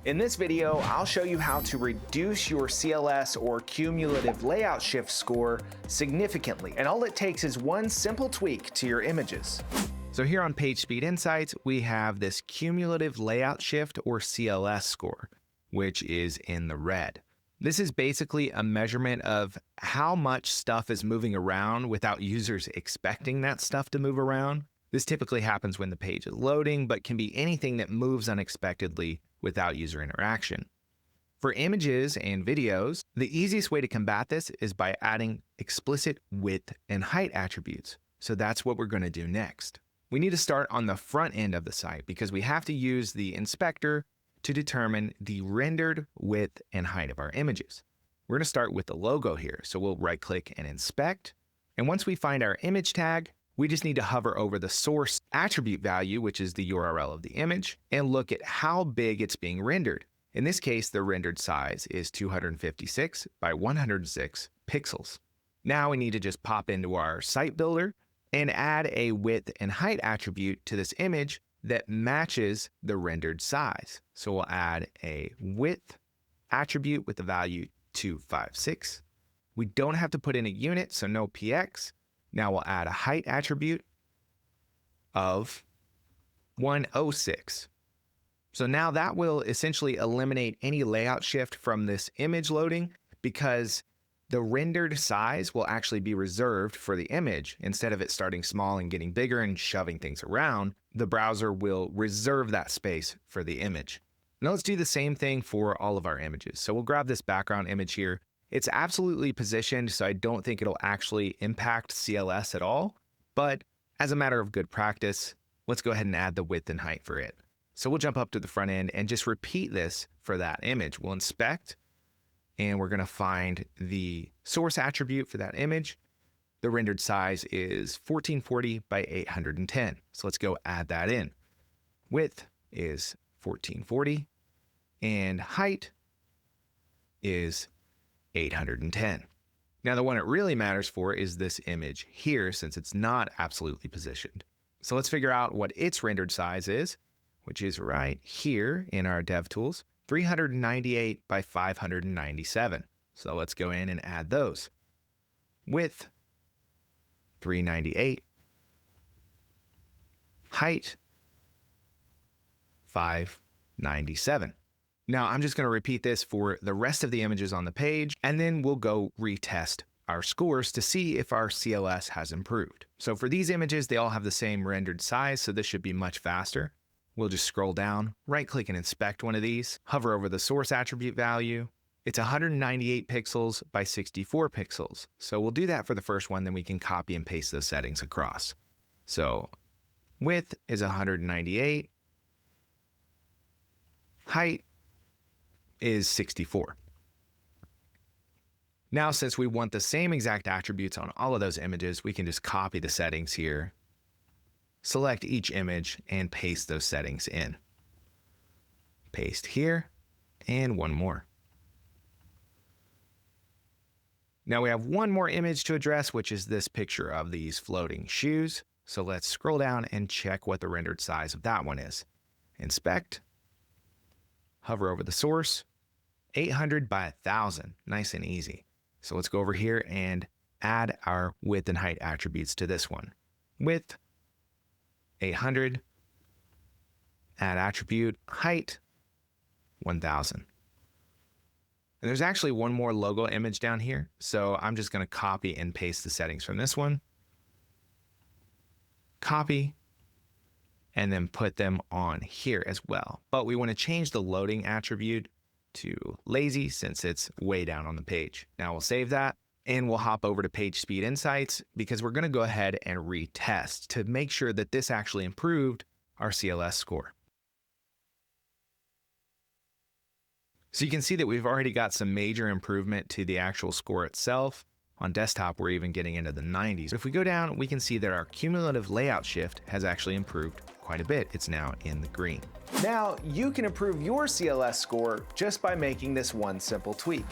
In this video, I'll show you how to reduce your CLS or cumulative layout shift score significantly, and all it takes is one simple tweak to your images. So here on PageSpeed Insights, we have this cumulative layout shift or CLS score, which is in the red. This is basically a measurement of how much stuff is moving around without users expecting that stuff to move around. This typically happens when the page is loading, but can be anything that moves unexpectedly without user interaction. For images and videos, the easiest way to combat this is by adding explicit width and height attributes. So that's what we're going to do next. We need to start on the front end of the site because we have to use the inspector to determine the rendered width and height of our images. We're going to start with the logo here. So we'll right click and inspect. And once we find our image tag, we just need to hover over the source attribute value, which is the URL of the image, and look at how big it's being rendered. In this case, the rendered size is 256 by 106 pixels. Now we need to just pop into our site builder and add a width and height attribute to this image that matches the rendered size. So we'll add a width attribute with the value 256. We don't have to put in a unit, so no px. Now we'll add a height attribute of 106. So now that will essentially eliminate any layout shift from this image loading because the rendered size will actually be reserved for the image. Instead of it starting small and getting bigger and shoving things around, the browser will reserve that space for the image. Now let's do the same thing for all of our images. So we'll grab this background image here. It's absolutely positioned, so I don't think it'll actually impact CLS at all. But as a matter of good practice, let's go ahead and add the width and height for it. So we'll jump up to the front end and just repeat this for that image. We'll inspect, and we're going to find the source attribute for that image. The rendered size is 1440 by 810. So let's go add that in. Width is 1440, and height is 810. Now the one it really matters for is this image here since it's not absolutely positioned. So let's figure out what its rendered size is, which is right here in our DevTools, 398 by 597. So let's go in and add those. Width, 398. Height, 597. Now I'm just going to repeat this for the rest of the images on the page, and then we'll go retest our scores to see if our CLS has improved. So for these images, they all have the same rendered size, so this should be much faster. We'll just scroll down, right click and inspect one of these, hover over the source attribute value. It's 198 pixels by 64 pixels. So we'll do that for the first one, then we can copy and paste those settings across. So width is 198. Height is 64. Now, since we want the same exact attributes on all of those images, we can just copy the settings here, select each image, and paste those settings in. Paste here, and one more. Now we have one more image to address, which is this picture of these floating shoes. So let's scroll down and check what the rendered size of that one is. Inspect. Hover over the source, 800 by 1000, nice and easy. So let's go over here and add our width and height attributes to this one. Width, 800, add attribute, height, 1000. And there's actually one more logo image down here. So I'm just going to copy and paste the settings from this one. Copy. And then put them on here as well. But we want to change the loading attribute to lazy since it's way down on the page. Now we'll save that and we'll hop over to PageSpeed Insights because we're going to go ahead and retest to make sure that this actually improved our CLS score. So you can see that we've already got some major improvement to the actual score itself. On desktop, we're even getting into the 90s. If we go down, we can see that our cumulative layout shift has actually improved quite a bit. It's now in the green. Now you can improve your CLS score just by making this one simple tweak.